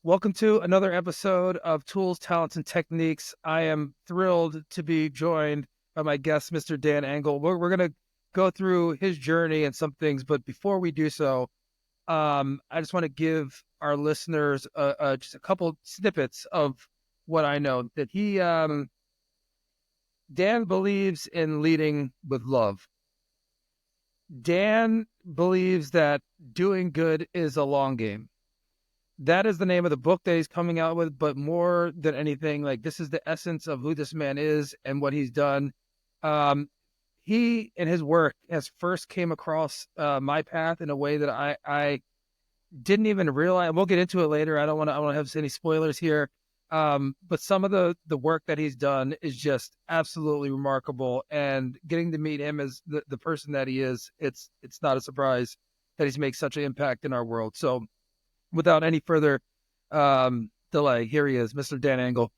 Welcome to another episode of Tools, Talents, and Techniques. I am thrilled to be joined by my guest, Mr. Dan Engel. We're going to go through his journey and some things, but before we do so, I just want to give our listeners just a couple snippets of what I know. That Dan believes in leading with love. Dan believes that doing good is a long game. That is the name of the book that he's coming out with, but more than anything, like, this is the essence of who this man is and what he's done. Um, he and his work has first came across my path in a way that I didn't even realize. We'll get into it later. I don't want to have any spoilers here. But some of the work that he's done is just absolutely remarkable. And getting to meet him as the person that he is, it's not a surprise that he's made such an impact in our world. So without any further delay, here he is, Mr. Dan Engel.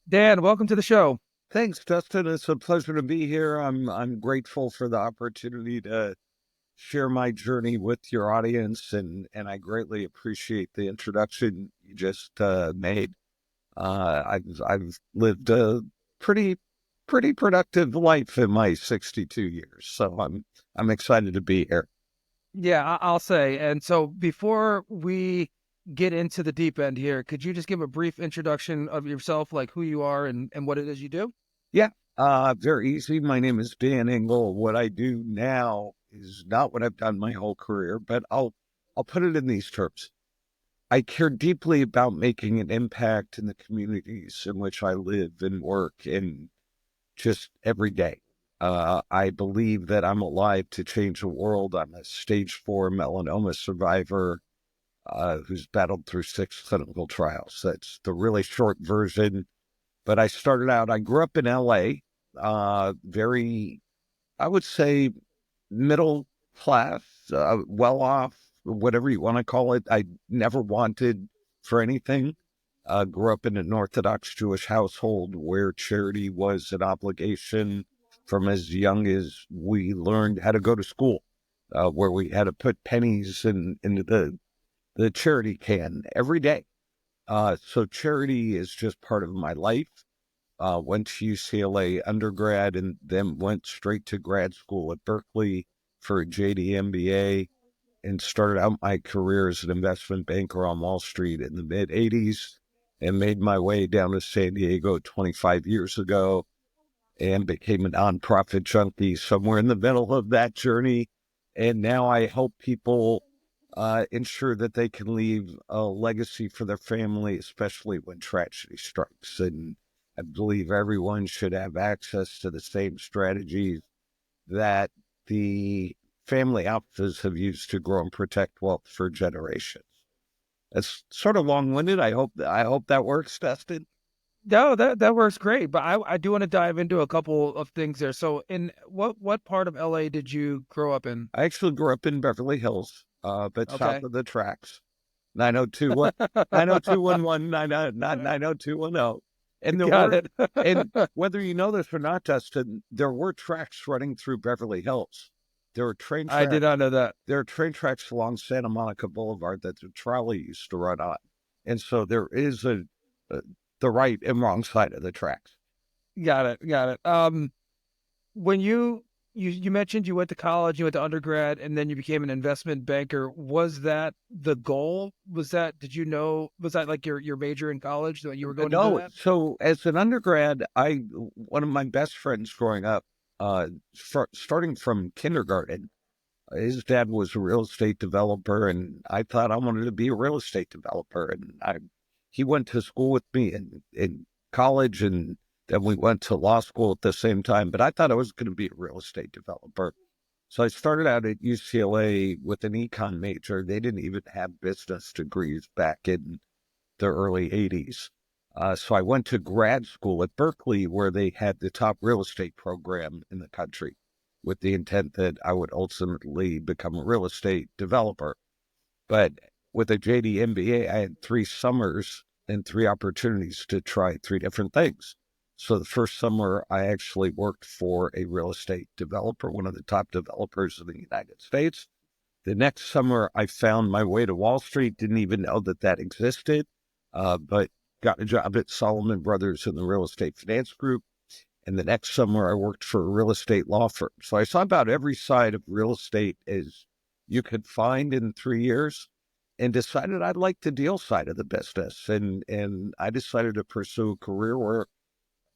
Dan, welcome to the show. Thanks, Dustin. It's a pleasure to be here. I'm grateful for the opportunity to share my journey with your audience, and I greatly appreciate the introduction you just made. I've lived a pretty productive life in my 62 years, so I'm excited to be here. Yeah, I'll say. And so before we get into the deep end here, could you just give a brief introduction of yourself, like who you are and what it is you do? Yeah, very easy. My name is Dan Engel. What I do now is not what I've done my whole career, but I'll put it in these terms. I care deeply about making an impact in the communities in which I live and work in just every day. I believe that I'm alive to change the world. I'm a stage 4 melanoma survivor who's battled through 6 clinical trials. That's the really short version. But I grew up in LA, very, I would say, middle class, well off, whatever you want to call it. I never wanted for anything. Grew up in an Orthodox Jewish household where charity was an obligation from as young as we learned how to go to school, where we had to put pennies into the charity can every day. So charity is just part of my life. Went to UCLA undergrad and then went straight to grad school at Berkeley for a JD MBA and started out my career as an investment banker on Wall Street in the mid 80s and made my way down to San Diego 25 years ago and became a nonprofit junkie somewhere in the middle of that journey. And now I help people ensure that they can leave a legacy for their family, especially when tragedy strikes. And I believe everyone should have access to the same strategies that the family offices have used to grow and protect wealth for generations. It's sort of long-winded. I hope that works, Dustin. No, that works great. But I do want to dive into a couple of things there. So in what part of LA did you grow up in? I actually grew up in Beverly Hills, but south Okay. of the tracks. 902 90211 90210. And Got it. and whether you know this or not, Dustin, there were tracks running through Beverly Hills. There were train I did tracks. not know that. There are train tracks along Santa Monica Boulevard that the trolley used to run on. And so there is a the right and wrong side of the tracks. Got it. Got it. When you mentioned you went to college, you went to undergrad, and then you became an investment banker. Was that the goal? Did you know, was that like your major in college that you were going to do No, that? so as an undergrad, one of my best friends growing up, starting from kindergarten, his dad was a real estate developer, and I thought I wanted to be a real estate developer. And he went to school with me in college, and then we went to law school at the same time. But I thought I was going to be a real estate developer. So I started out at UCLA with an econ major. They didn't even have business degrees back in the early 80s. So I went to grad school at Berkeley, where they had the top real estate program in the country, with the intent that I would ultimately become a real estate developer. But with a JD MBA, I had 3 summers and 3 opportunities to try 3 different things. So the first summer, I actually worked for a real estate developer, one of the top developers in the United States. The next summer, I found my way to Wall Street, didn't even know that existed. but got a job at Solomon Brothers in the real estate finance group. And the next summer, I worked for a real estate law firm. So I saw about every side of real estate as you could find in 3 years, and decided I'd like the deal side of the business. And I decided to pursue a career where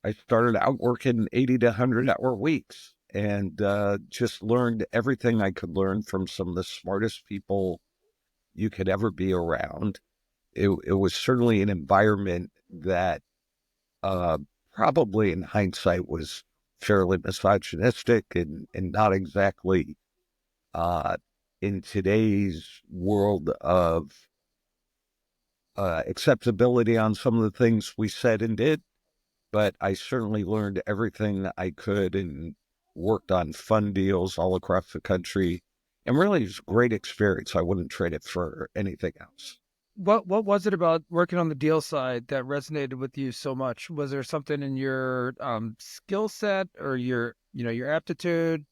I started out working 80 to 100-hour weeks, and just learned everything I could learn from some of the smartest people you could ever be around. It was certainly an environment that uh, probably in hindsight was fairly misogynistic and not exactly uh, in today's world of acceptability on some of the things we said and did. But I certainly learned everything I could and worked on fun deals all across the country. And really, it was a great experience. I wouldn't trade it for anything else. What was it about working on the deal side that resonated with you so much? Was there something in your skill set or your aptitude?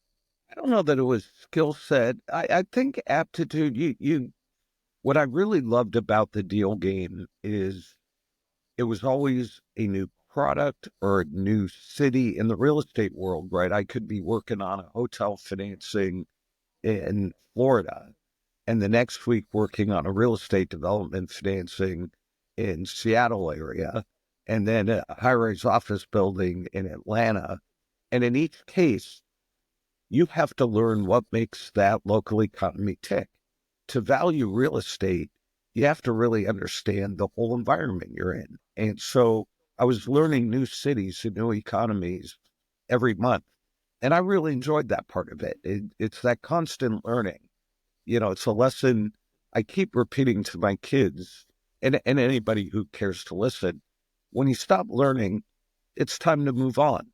I don't know that it was skill set. I think aptitude, what I really loved about the deal game is it was always a new product or a new city in the real estate world, right? I could be working on a hotel financing in Florida, and the next week working on a real estate development financing in Seattle area, and then a high-rise office building in Atlanta. And in each case, you have to learn what makes that local economy tick. To value real estate, you have to really understand the whole environment you're in. And so I was learning new cities and new economies every month. And I really enjoyed that part of it. It's that constant learning. It's a lesson I keep repeating to my kids and anybody who cares to listen. When you stop learning, it's time to move on.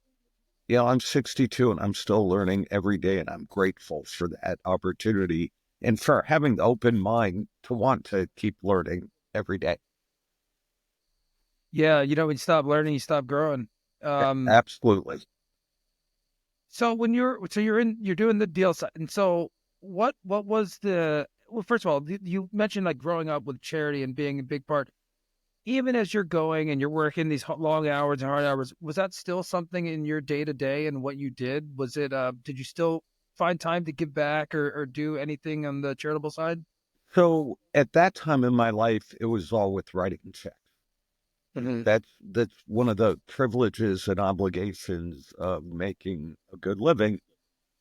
I'm 62 and I'm still learning every day, and I'm grateful for that opportunity and for having the open mind to want to keep learning every day. Yeah, when you stop learning, you stop growing. Yeah, Um, absolutely. so when you're doing the deal side, and so what was the well? First of all, you mentioned like growing up with charity and being a big part. Even as you're going and you're working these long hours and hard hours, was that still something in your day to day and what you did? Was it, did you still find time to give back or do anything on the charitable side? So at that time in my life, it was all with writing checks. Hmm. That's one of the privileges and obligations of making a good living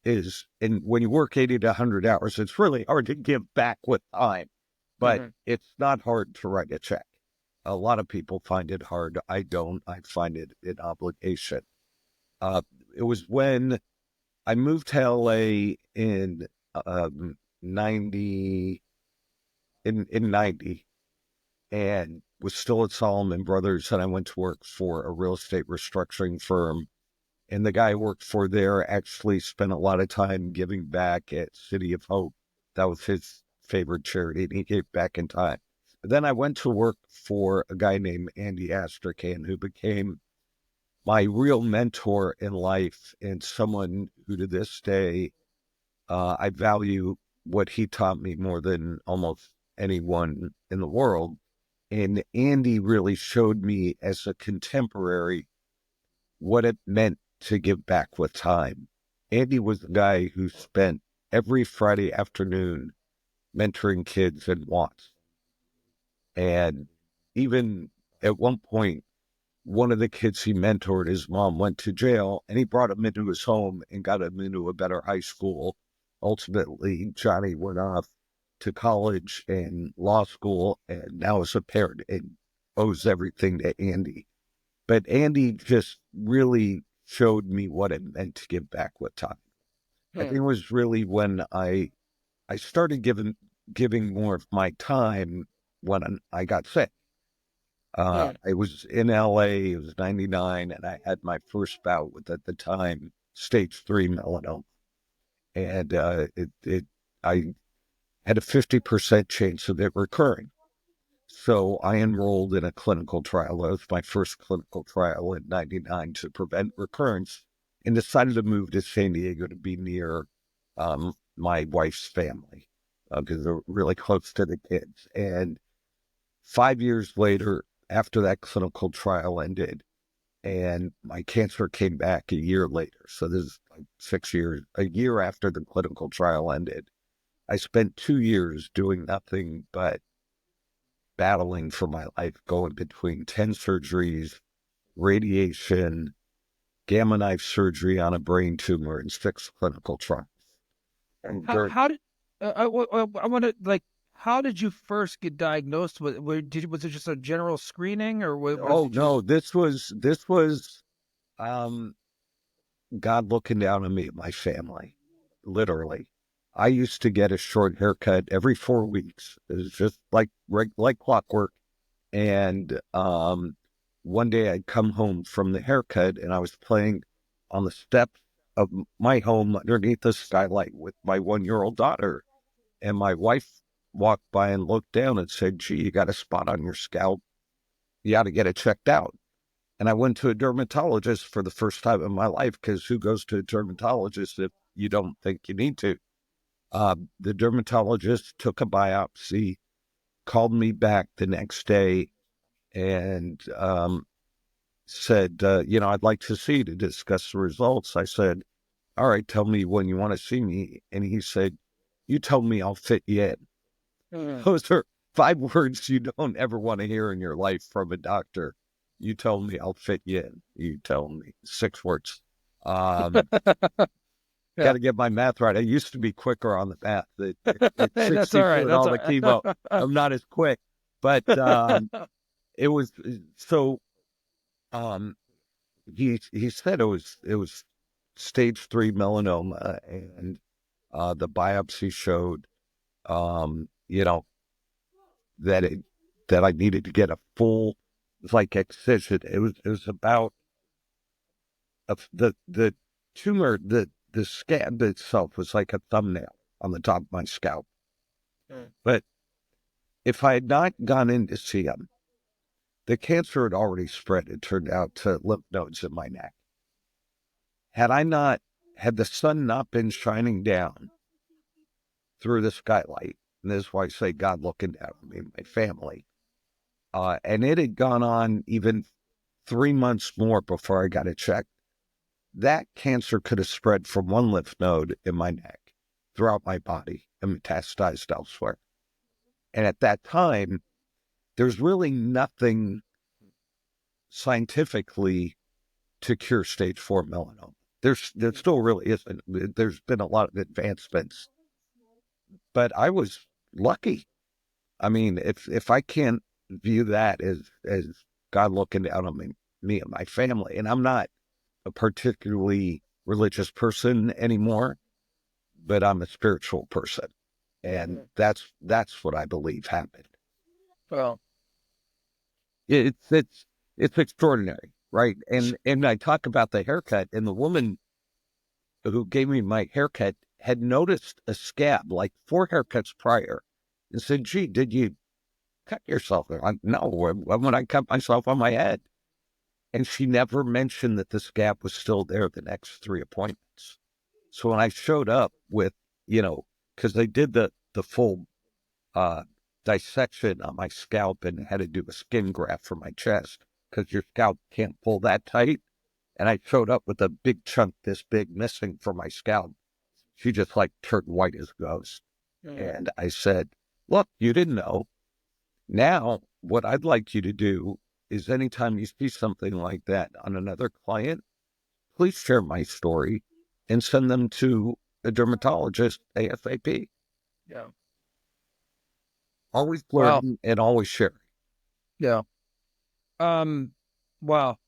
is, and when you work 80 to 100 hours, it's really hard to give back with time, but Hmm. it's not hard to write a check. A lot of people find it hard. I don't. I find it an obligation. Uh, it was when I moved to LA in um, 90, in 90, and was still at Solomon Brothers, and I went to work for a real estate restructuring firm. And the guy I worked for there actually spent a lot of time giving back at City of Hope. That was his favorite charity, and he gave back in time. But then I went to work for a guy named Andy Astrachan, who became my real mentor in life and someone who to this day, I value what he taught me more than almost anyone in the world. And Andy really showed me as a contemporary what it meant to give back with time. Andy was the guy who spent every Friday afternoon mentoring kids in Watts. And even at one point, one of the kids he mentored, his mom went to jail, and he brought him into his home and got him into a better high school. Ultimately, Johnny went off to college and law school and now is a parent and owes everything to Andy. But Andy just really showed me what it meant to give back with time. I think Hmm. it was really when I started giving more of my time when I got sick. Hmm. I was in LA, it was 99, and I had my first bout with, at the time, stage 3 melanoma. And I had a 50% chance of it recurring. So I enrolled in a clinical trial. That was my first clinical trial in 99 to prevent recurrence, and decided to move to San Diego to be near my wife's family because they're really close to the kids. And 5 years later, after that clinical trial ended, and my cancer came back a year later. So this is like 6 years, a year after the clinical trial ended. I spent 2 years doing nothing but battling for my life, going between 10 surgeries, radiation, gamma knife surgery on a brain tumor, and 6 clinical trials. And How did I want to like how did you first get diagnosed with was it just a general screening or was oh did you no, this was um God looking down on me and my family, literally. I used to get a short haircut every 4 weeks. It was just like clockwork. And one day I'd come home from the haircut and I was playing on the steps of my home underneath the skylight with my 1-year-old daughter. And my wife walked by and looked down and said, "Gee, you got a spot on your scalp. You ought to get it checked out." And I went to a dermatologist for the first time in my life, because who goes to a dermatologist if you don't think you need to? The dermatologist took a biopsy, called me back the next day, and said, I'd like to see you to discuss the results. I said, all right, tell me when you want to see me. And he said, you told me I'll fit you in. Mm. Those are 5 words you don't ever want to hear in your life from a doctor. You told me I'll fit you in. You told me 6 words. Um, Got Yeah. to get my math right. I used to be quicker on the math. At Hey, that's all 62 right. and That's all all the chemo, right. I'm not as quick. But it was so. Um, he said it was stage 3 melanoma, and the biopsy showed, um, you know, that it that I needed to get a full like excision. It was about the tumor, the scab itself was like a thumbnail on the top of my scalp. Mm. But if I had not gone in to see him, the cancer had already spread, it turned out, to lymph nodes in my neck. Had the sun not been shining down through the skylight, and this is why I say God looking down on me and my family, and it had gone on even 3 months more before I got it checked, that cancer could have spread from one lymph node in my neck throughout my body and metastasized elsewhere. And at that time, there's really nothing scientifically to cure stage 4 melanoma. There still really isn't. There's been a lot of advancements, but I was lucky. I mean, if I can't view that as God looking down on me and my family, and I'm not a particularly religious person anymore, but I'm a spiritual person, and Mhm. that's what I believe happened. Well, It's extraordinary, right? And I talk about the haircut, and the woman who gave me my haircut had noticed a scab like 4 haircuts prior, and said, "Gee, did you cut yourself?" No, when would I cut myself on my head? And she never mentioned that the scab was still there the next 3 appointments. So when I showed up with, because they did the full uh, dissection on my scalp and had to do a skin graft for my chest, because your scalp can't pull that tight. And I showed up with a big chunk this big missing from my scalp. She just like turned white as a ghost. mm. And I said, look, you didn't know. Now, what I'd like you to do is anytime you see something like that on another client, please share my story and send them to a dermatologist ASAP. Yeah. Always Wow. learning and always sharing. Yeah. Um. Wow.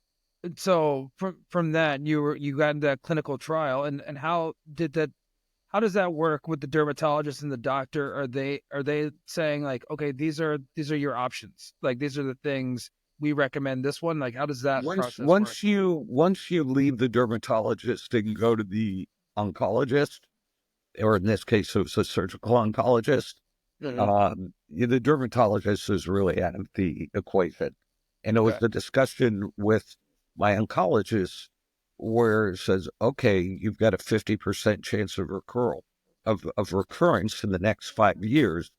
So from that you got into that clinical trial and how does that work with the dermatologist and the doctor? Are they saying like, okay, these are your options. Like these are the things we recommend this one. Like how does that Once process work? once you once you leave the dermatologist and go to the oncologist, or in this case, it was a surgical oncologist, Hmm. the dermatologist is really out of the equation. And it was Okay. the discussion with my oncologist where it says, okay, you've got a 50% chance of recurrence in the next 5 years.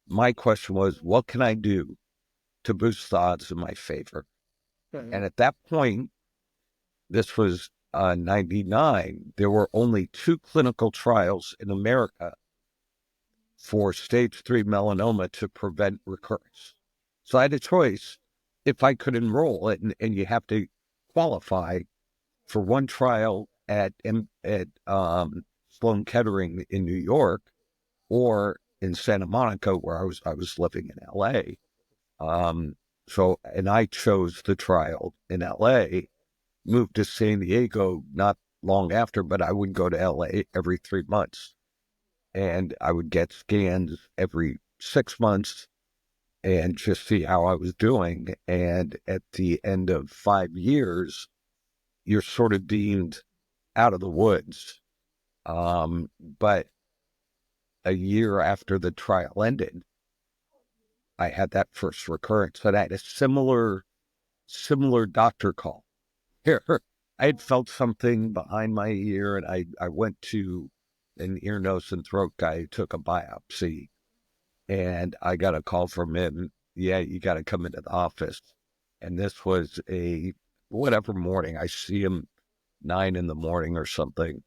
My question was, what can I do to boost the odds in my favor. And Mhm. at that point, this was 99, there were only 2 clinical trials in America for stage 3 melanoma to prevent recurrence. So I had a choice if I could enroll, and you have to qualify for one trial at Sloan Kettering in New York, or in Santa Monica, where I was living in L.A. And I chose the trial in L.A., moved to San Diego not long after, but I would go to L.A. every 3 months, and I would get scans every 6 months and just see how I was doing. And at the end of 5 years, you're sort of deemed out of the woods. But a year after the trial ended, I had that first recurrence, and I had a similar doctor call. Here, I had felt something behind my ear, and I went to an ear, nose, and throat guy who took a biopsy, and I got a call from him. Yeah, you got to come into the office. And this was a whatever morning. I see him 9 in the morning or something,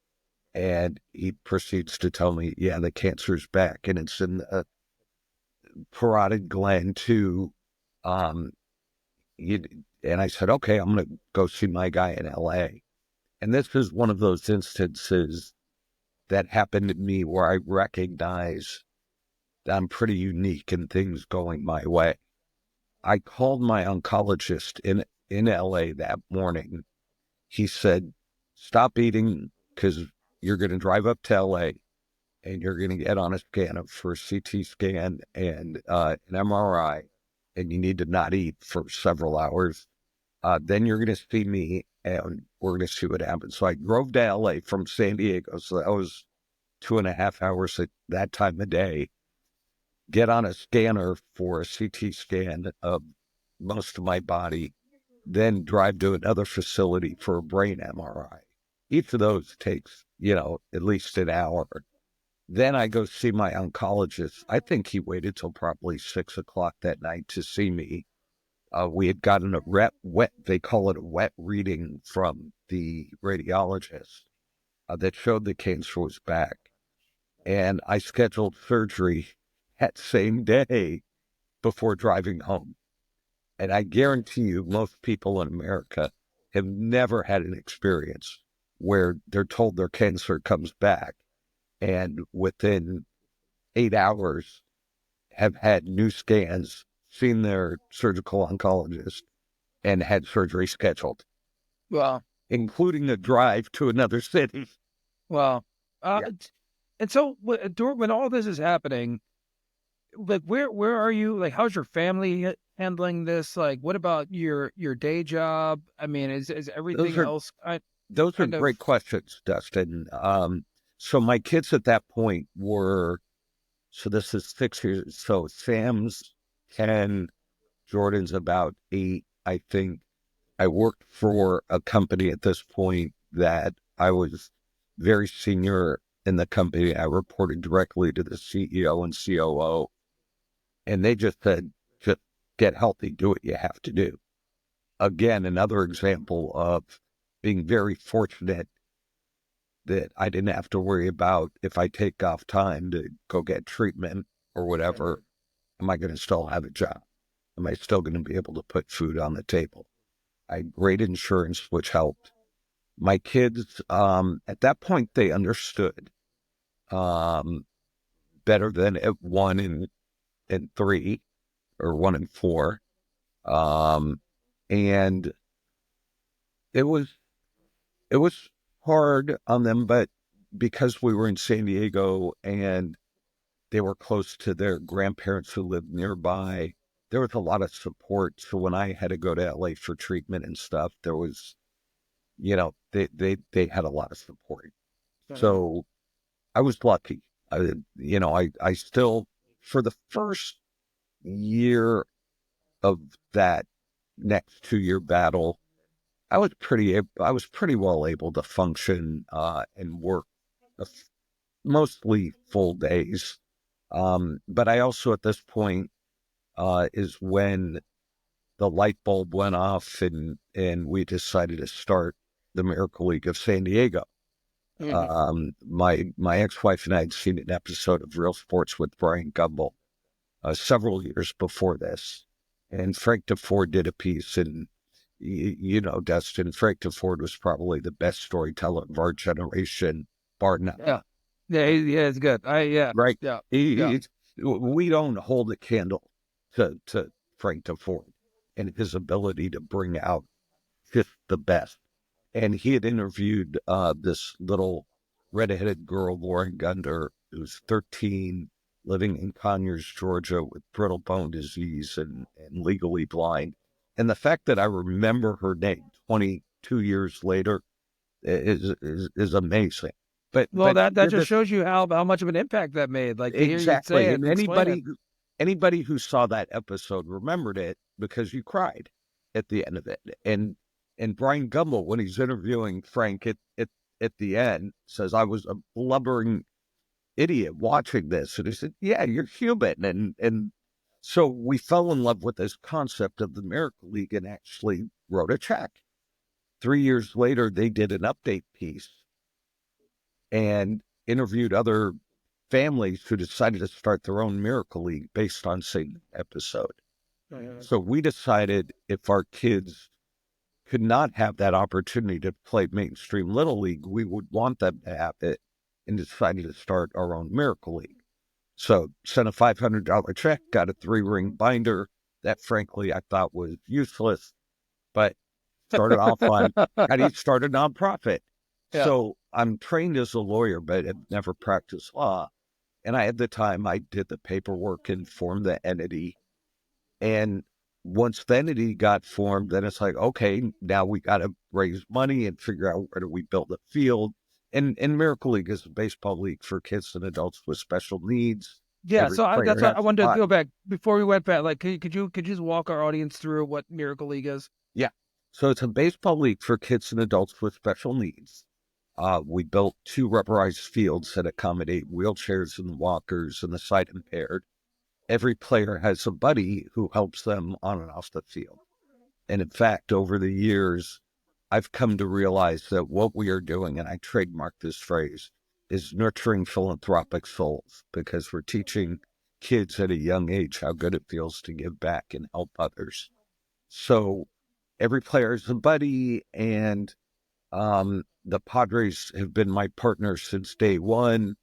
and he proceeds to tell me, yeah, the cancer's back, and it's in the parotid gland too. Um, you, and I said, okay, I'm going to go see my guy in LA. And this is one of those instances that happened to me where I recognize that I'm pretty unique in things going my way. I called my oncologist in LA that morning. He said, stop eating, because you're going to drive up to LA and you're going to get on a scanner for a CT scan and an MRI, and you need to not eat for several hours. Then you're going to see me, and we're going to see what happens. So I drove to LA from San Diego. So that was 2.5 hours at that time of day. Get on a scanner for a CT scan of most of my body, then drive to another facility for a brain MRI. Each of those takes, at least an hour. Then I go see my oncologist. I think he waited till probably 6 o'clock that night to see me. We had gotten a wet, they call it a wet reading from the radiologist that showed the cancer was back. And I scheduled surgery that same day before driving home. And I guarantee you, most people in America have never had an experience where they're told their cancer comes back, and within 8 hours have had new scans, seen their surgical oncologist, and had surgery scheduled, Well, including a drive to another city. well, Yeah. and so when all this is happening, like where are you? Like, how's your family handling this? Like, what about your day job? I mean, is Those everything are else those are kind of great questions, Dustin. So my kids at that point were, so this is 6 years. So Sam's 10, Jordan's about 8. I think I worked for a company at this point that I was very senior in the company. I reported directly to the CEO and COO, and they just said, just get healthy, do what you have to do. Again, another example of being very fortunate that I didn't have to worry about, if I take off time to go get treatment or whatever, am I going to still have a job? Am I still going to be able to put food on the table? I had great insurance, which helped. My kids, at that point, they understood um, better than at 1 and 3, or 1 and 4. Um, and it was it was hard on them, but because we were in San Diego and they were close to their grandparents who lived nearby, there was a lot of support. So when I had to go to LA for treatment and stuff, there was, they had a lot of support. Mhm. So I was lucky. I still, for the first year of that next 2-year battle, I was pretty well able to function and work mostly full days. But I also, at this point, is when the light bulb went off, and we decided to start the Miracle League of San Diego. Mhm. My ex-wife and I had seen an episode of Real Sports with Brian Gumbel several years before this, and Frank DeFord did a piece, and you know, Dustin, Frank DeFord was probably the best storyteller of our generation, bar none. Yeah. Yeah, yeah, it's good. Yeah. Right? Yeah. Yeah. He, we don't hold a candle to Frank DeFord and his ability to bring out just the best. And he had interviewed this little redheaded girl, Lauren Gunder, who's 13, living in Conyers, Georgia, with brittle bone disease and legally blind. And the fact that I remember her name 22 years later is amazing. Well, But that did just this shows you how much of an impact that made. Like to hear you say exactly. it And and explain it. anybody who saw that episode remembered it because you cried at the end of it. And Brian Gumbel, when he's interviewing Frank at the end, says, I was a blubbering idiot watching this. And he said, yeah, you're human. And so we fell in love with this concept of the Miracle League and actually wrote a check. 3 years later, they did an update piece and interviewed other families who decided to start their own Miracle League based on same episode. Mhm. So we decided if our kids could not have that opportunity to play mainstream Little League, we would want them to have it, and decided to start our own Miracle League. So sent a $500 check, got a 3-ring binder that frankly I thought was useless, but started off on how do you start a nonprofit? Yeah. So I'm trained as a lawyer, but have never practiced law. And at the time, I did the paperwork and formed the entity. And once the entity got formed, then it's like, okay, now we got to raise money and figure out where do we build a field. And Miracle League is a baseball league for kids and adults with special needs. Yeah, Every so player that's what has I a wanted to spot. go back before we went back. Like, could you just walk our audience through what Miracle League is? Yeah. So it's a baseball league for kids and adults with special needs. We built 2 rubberized fields that accommodate wheelchairs and walkers and the sight impaired. Every player has a buddy who helps them on and off the field. And in fact, over the years, I've come to realize that what we are doing, and I trademark this phrase, is nurturing philanthropic souls, because we're teaching kids at a young age how good it feels to give back and help others. So every player is a buddy, and the Padres have been my partners since day one.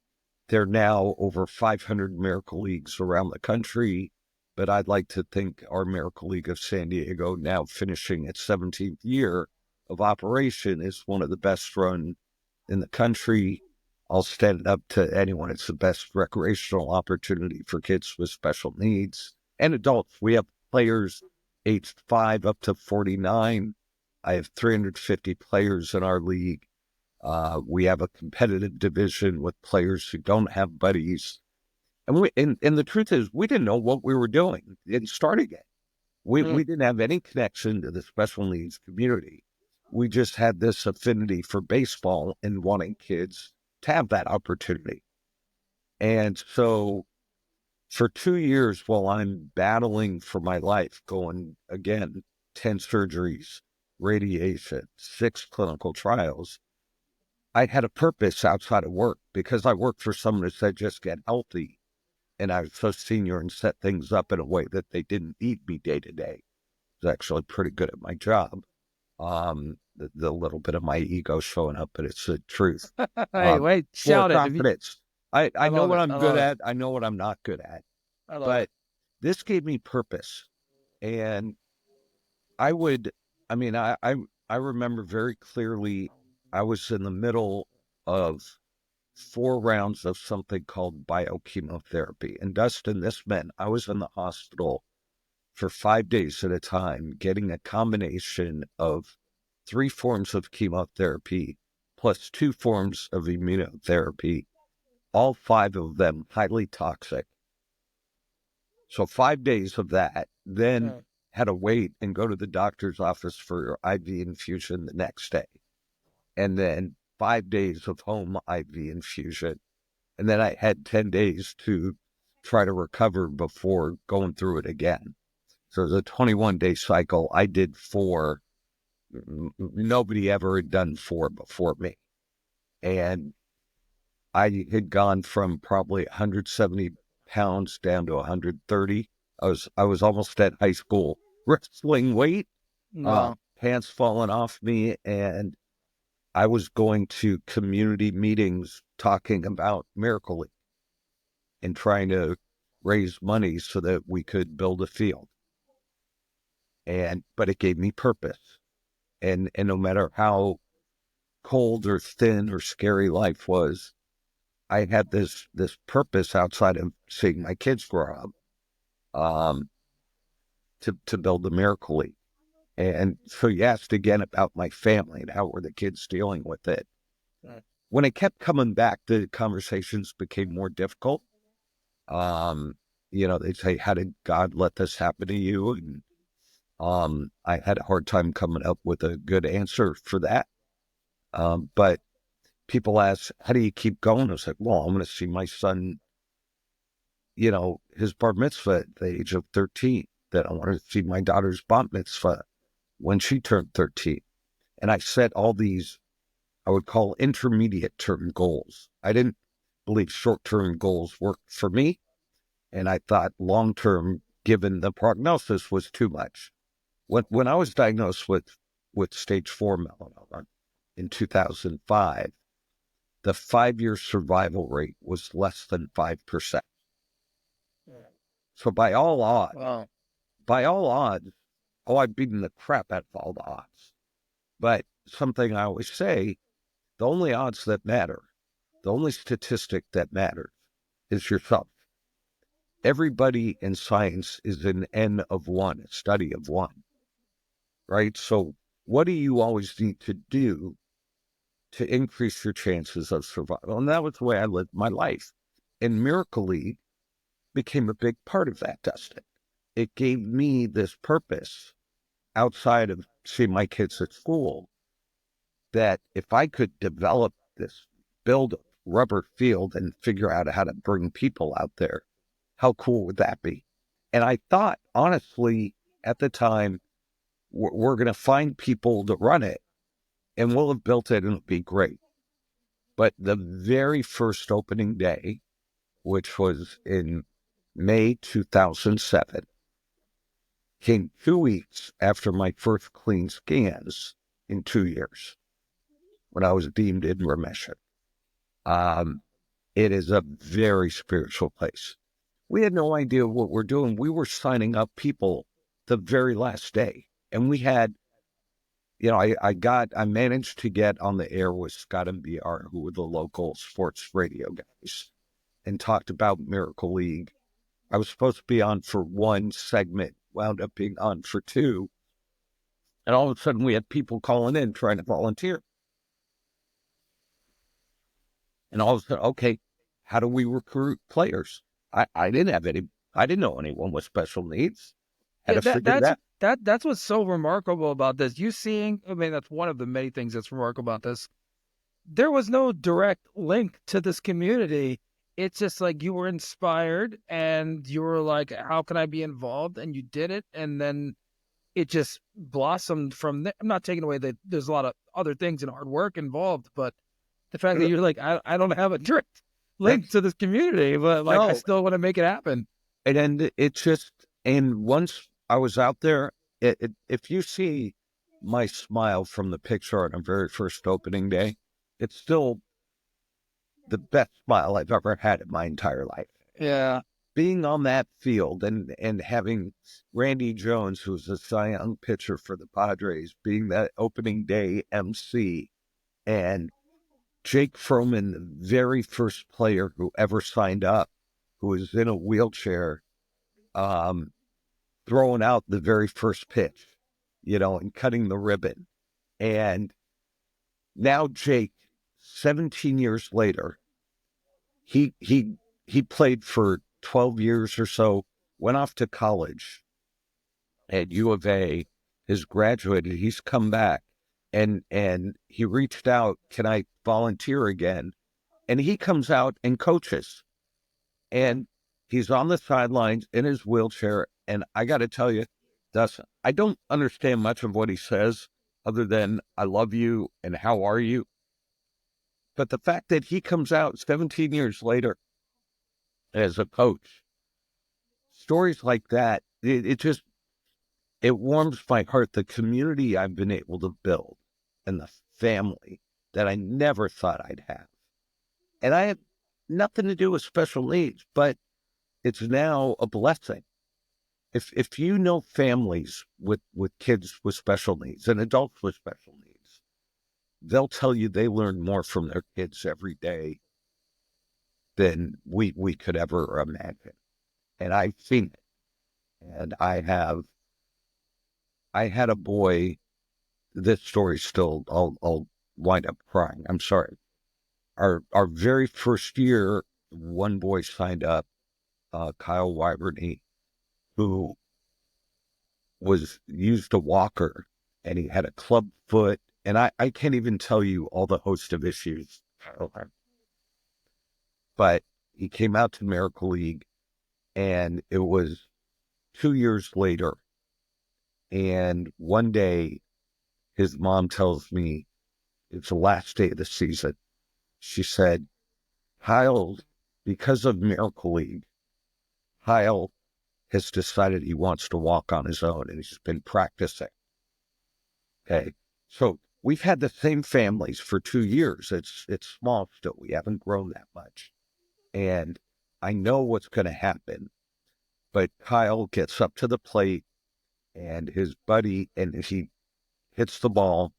There are now over 500 Miracle Leagues around the country, but I'd like to think our Miracle League of San Diego, now finishing its 17th year of operation, is one of the best run in the country. I'll stand up to anyone. It's the best recreational opportunity for kids with special needs and adults. We have players aged 5 up to 49. I have 350 players in our league. We have a competitive division with players who don't have buddies. And the truth is, we didn't know what we were doing in starting it. Mm. We didn't have any connection to the special needs community. We just had this affinity for baseball and wanting kids to have that opportunity. And so for 2 years, while I'm battling for my life, going again, 10 surgeries, radiation, 6 clinical trials, I had a purpose outside of work, because I worked for someone who said, just get healthy. And I was so senior and set things up in a way that they didn't need me day to day. I was actually pretty good at my job. The little bit of my ego showing up, but it's the truth. Hey, wait, More shout it. If you, confidence. I I know love what it. I'm I good love it. at. I know what I'm not good at. I love it. But this gave me purpose. And I would, I mean, I remember very clearly I was in the middle of 4 rounds of something called biochemotherapy. And Dustin, this meant I was in the hospital for 5 days at a time, getting a combination of 3 forms of chemotherapy plus 2 forms of immunotherapy, all 5 of them highly toxic. So 5 days of that, then Yeah. had to wait and go to the doctor's office for IV infusion the next day. And then 5 days of home IV infusion. And then I had 10 days to try to recover before going through it again. So the 21-day cycle, I did 4. Nobody ever had done 4 before me. And I had gone from probably 170 pounds down to 130. I was almost at high school wrestling weight, Wow. pants falling off me, and I was going to community meetings talking about Miracle League and trying to raise money so that we could build a field. But it gave me purpose. And no matter how cold or thin or scary life was, I had this purpose outside of seeing my kids grow up, to build the Miracle League. And so you asked again about my family and how were the kids dealing with it. When it kept coming back, the conversations became more difficult. They'd say, "How did God let this happen to you?" And I had a hard time coming up with a good answer for that. But people ask, "How do you keep going?" I was like, "Well, I'm going to see my son, his bar mitzvah at the age of 13. Then I want to see my daughter's bat mitzvah when she turned 13." And I set all these, I would call intermediate term goals. I didn't believe short-term goals worked for me. And I thought long-term, given the prognosis, was too much. When I was diagnosed with stage 4 melanoma in 2005, the 5-year survival rate was less than 5%. So by all odds, Wow. I've beaten the crap out of all the odds. But something I always say, the only odds that matter, the only statistic that matters is yourself. Everybody in science is an N of 1, a study of 1, right? So what do you always need to do to increase your chances of survival? And that was the way I lived my life. And Miracle League became a big part of that, Dustin. It gave me this purpose outside of seeing my kids at school, that if I could develop this, build a rubber field and figure out how to bring people out there, how cool would that be? And I thought, honestly, at the time, we're going to find people to run it and we'll have built it and it'll be great. But the very first opening day, which was in May 2007, came 2 weeks after my first clean scans in 2 years, when I was deemed in remission. It is a very spiritual place. We had no idea what we're doing. We were signing up people the very last day. And we had, I managed to get on the air with Scott and BR, who were the local sports radio guys, and talked about Miracle League. I was supposed to be on for 1 segment, wound up being on for 2. And all of a sudden we had people calling in trying to volunteer. And all of a sudden, okay, how do we recruit players? I didn't have any, I didn't know anyone with special needs. Had Yeah, to figure that. that's what's so remarkable about this. I mean, that's one of the many things that's remarkable about this. There was no direct link to this community. It's just like you were inspired and you were like, how can I be involved? And you did it. And then it just blossomed from there. I'm not taking away that there's a lot of other things and hard work involved, but the fact that you're like, I don't have a direct link to this community, but like, I No, still want to make it happen. and it just, and once I was out there, if you see my smile from the picture on our very first opening day, it's still the best smile I've ever had in my entire life. Yeah. Being on that field and having Randy Jones, who's a Cy Young pitcher for the Padres, being that opening day MC, and Jake Froman, the very first player who ever signed up, who was in a wheelchair, throwing out the very first pitch, and cutting the ribbon. And now Jake, 17 years later, he played for 12 years or so, went off to college at U of A, has graduated, he's come back, and he reached out, can I volunteer again? And he comes out and coaches. And he's on the sidelines in his wheelchair. And I got to tell you, Dustin. I don't understand much of what he says other than I love you and how are you? But the fact that he comes out 17 years later as a coach, stories like that, it just, it warms my heart. The community I've been able to build and the family that I never thought I'd have. And I have nothing to do with special needs, but it's now a blessing. If you know families with kids with special needs and adults with special needs, they'll tell you they learn more from their kids every day than we could ever imagine. And I've seen it. And I had a boy, this story still, I'll wind up crying. I'm sorry. Our very first year, one boy signed up, Kyle Wyverney, who was used a walker and he had a club foot. And I can't even tell you all the host of issues. But he came out to Miracle League and it was 2 years later. And one day his mom tells me it's the last day of the season. She said, Kyle, because of Miracle League, Kyle has decided he wants to walk on his own and he's been practicing. Okay. So we've had the same families for 2 years. It's small still. We haven't grown that much. And I know what's going to happen. But Kyle gets up to the plate and his buddy, and he hits the ball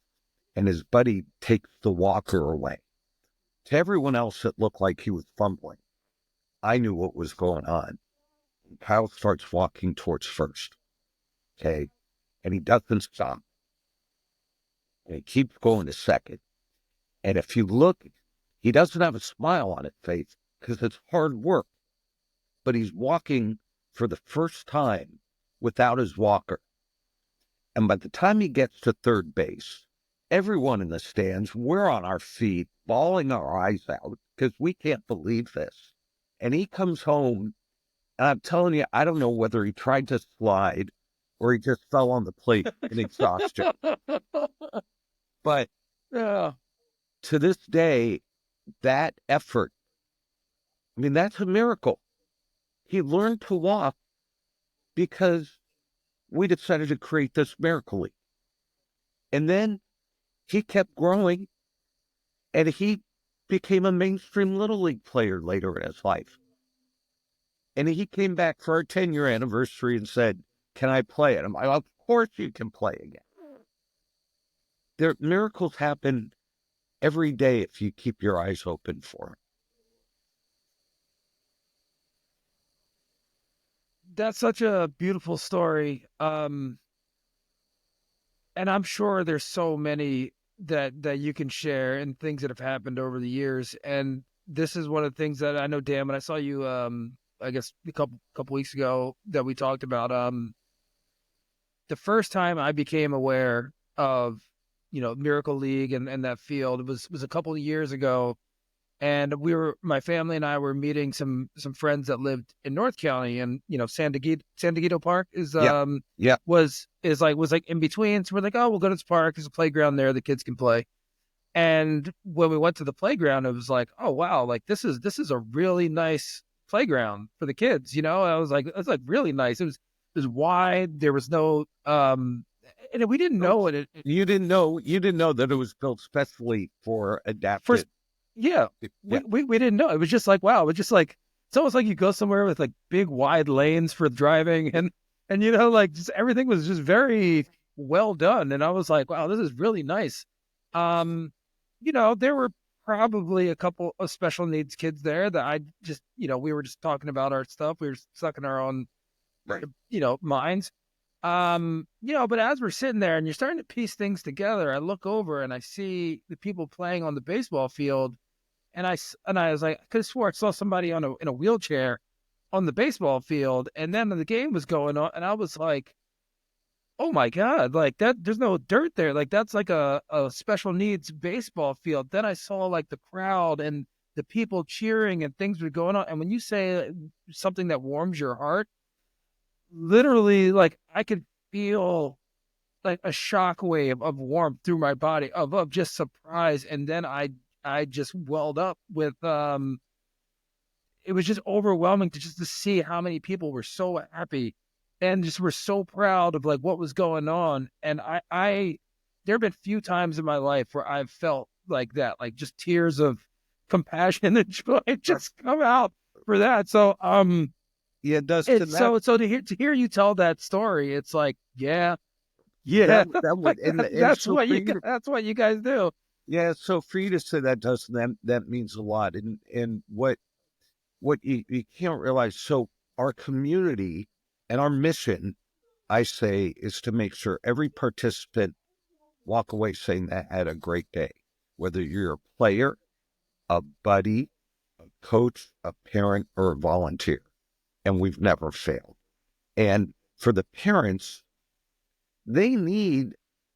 and his buddy takes the walker away. To everyone else, it looked like he was fumbling. I knew what was going on. Kyle starts walking towards first. Okay. And he doesn't stop. And he keeps going to second. And if you look, he doesn't have a smile on his face because it's hard work. But he's walking for the first time without his walker. And by the time he gets to third base, everyone in the stands, we're on our feet, bawling our eyes out because we can't believe this. And he comes home, and I'm telling you, I don't know whether he tried to slide or he just fell on the plate in exhaustion. But Yeah. to this day, that effort, I mean, that's a miracle. He learned to walk because we decided to create this Miracle League. And then he kept growing and he became a mainstream Little League player later in his life. And he came back for our 10-year anniversary and said, can I play? And I'm like, of course you can play again. Miracles happen every day if you keep your eyes open for them. That's such a beautiful story. And I'm sure there's so many that you can share and things that have happened over the years. And this is one of the things that I know, Dan, when I saw you, I guess a couple weeks ago that we talked about, the first time I became aware of, Miracle League and that field was a couple of years ago. And my family and I were meeting some friends that lived in North County, and San Diego Park is Yeah. was like in between. So we're like, oh, we'll go to this park. There's a playground there. The kids can play. And when we went to the playground, it was like, oh wow, like this is a really nice playground for the kids. I was like, it's like really nice. It was wide. There was no and we didn't know it. You didn't know that it was built specially for adapted. Yeah, Yeah. we didn't know. It was just like, wow. It was just like, it's almost like you go somewhere with like big wide lanes for driving, and like just everything was just very well done. And I was like, wow, this is really nice. There were probably a couple of special needs kids there that I just, we were just talking about our stuff. We were stuck in our own, Right. minds. But as we're sitting there and you're starting to piece things together, I look over and I see the people playing on the baseball field. And I was like, I could have swore I saw somebody in a wheelchair on the baseball field. And then the game was going on, and I was like, oh my God, like that, there's no dirt there. Like that's like a special needs baseball field. Then I saw like the crowd and the people cheering and things were going on. And when you say something that warms your heart, literally, like I could feel like a shock wave of warmth through my body of just surprise. And then I just welled up with it was just overwhelming to see how many people were so happy and just were so proud of like what was going on. And I there have been few times in my life where I've felt like that, like just tears of compassion and joy just come out for that. So Yeah, Dustin, it's so to hear you tell that story, it's like, yeah, yeah, that would, like and so for you to, that's what you guys do. yeah, so for you to say that, Dustin, that means a lot. And what you can't realize, so our community and our mission, I say, is to make sure every participant walk away saying they had a great day, whether you're a player, a buddy, a coach, a parent, or a volunteer. And we've never failed. And for the parents, they need,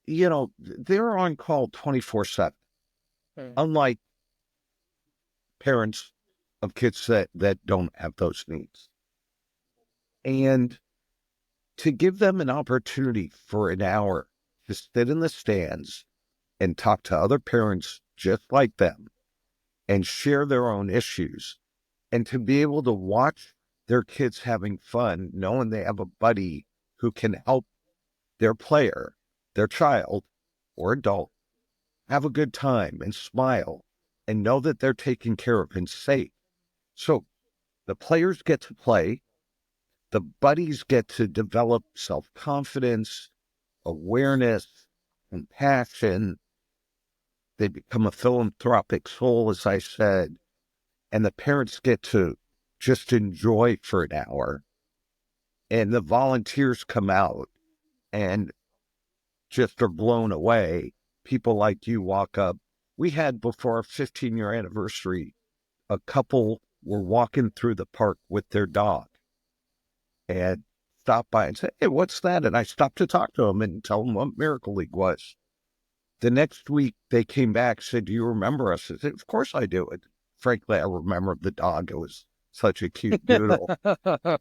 they're on call 24/7, unlike parents of kids that don't have those needs. And to give them an opportunity for an hour to sit in the stands and talk to other parents just like them and share their own issues, and to be able to watch their kids having fun, knowing they have a buddy who can help their player, their child or adult, have a good time and smile and know that they're taken care of and safe. So the players get to play, the buddies get to develop self-confidence, awareness, compassion. They become a philanthropic soul, as I said, and the parents get to just enjoy for an hour. And the volunteers come out and just are blown away. People like you walk up. We had, before our 15-year anniversary, a couple were walking through the park with their dog and stopped by and said, "Hey, what's that?" And I stopped to talk to them and tell them what Miracle League was. The next week, they came back, said, "Do you remember us?" I said, "Of course I do." And frankly, I remember the dog. It was such a cute doodle.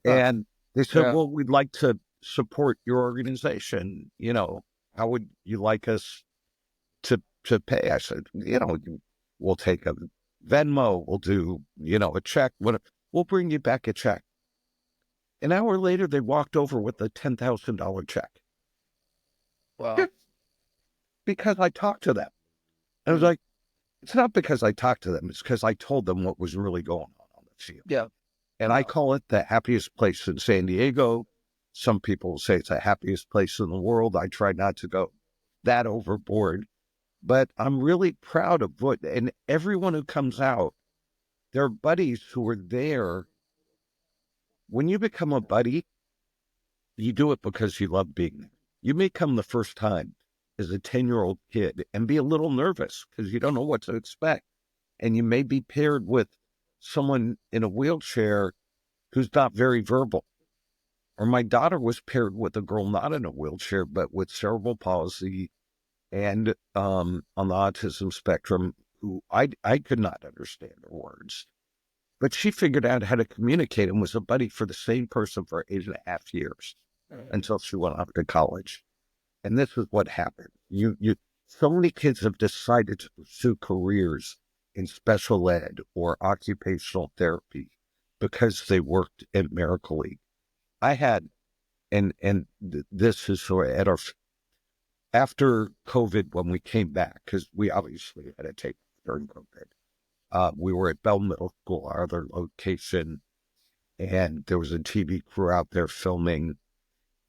And they said, Yeah. "Well, we'd like to support your organization. How would you like us to pay?" I said, "We'll take a Venmo. We'll do, a check. We'll bring you back a check." An hour later, they walked over with a $10,000 check. Wow. Because I talked to them. I was like, it's not because I talked to them. It's because I told them what was really going on the field. Yeah. And I call it the happiest place in San Diego. Some people say it's the happiest place in the world. I try not to go that overboard. But I'm really proud of and everyone who comes out, their buddies who were there. When you become a buddy, you do it because you love being there. You may come the first time as a 10-year-old kid and be a little nervous because you don't know what to expect. And you may be paired with someone in a wheelchair who's not very verbal. Or my daughter was paired with a girl not in a wheelchair, but with cerebral palsy and on the autism spectrum, who I could not understand her words. But she figured out how to communicate and was a buddy for the same person for 8.5 years until she went off to college. And this is what happened. So many kids have decided to pursue careers in special ed or occupational therapy because they worked at Miracle League. I had, this is sort of after COVID, when we came back, because we obviously had to take during COVID. We were at Bell Middle School, our other location, and there was a TV crew out there filming.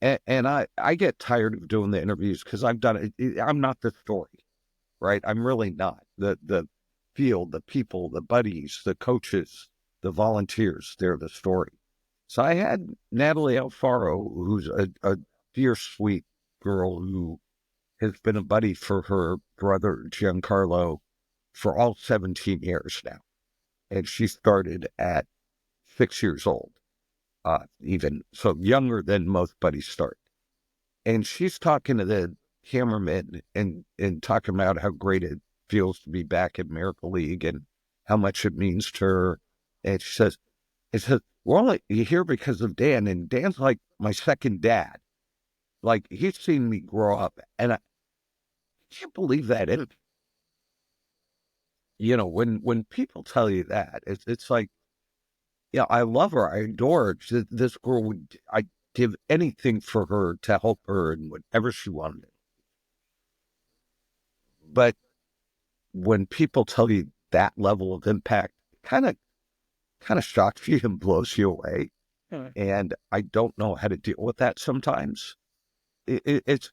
And I get tired of doing the interviews because I've done it. I'm not the story, right? I'm really not. The field, the people, the buddies, the coaches, the volunteers, they're the story. So I had Natalie Alfaro, who's a dear, sweet girl who has been a buddy for her brother, Giancarlo, for all 17 years now. And she started at 6 years old, even so younger than most buddies start. And she's talking to the cameraman and talking about how great it feels to be back at Miracle League and how much it means to her. And she says, "We're only here because of Dan, and Dan's like my second dad." Like he's seen me grow up, and I can't believe that. And when people tell you that, it's like, yeah, I love her, I adore her. This girl I give anything for her to help her in whatever she wanted. But when people tell you that level of impact, kind of shocks you and blows you away. Hmm. And I don't know how to deal with that sometimes. It's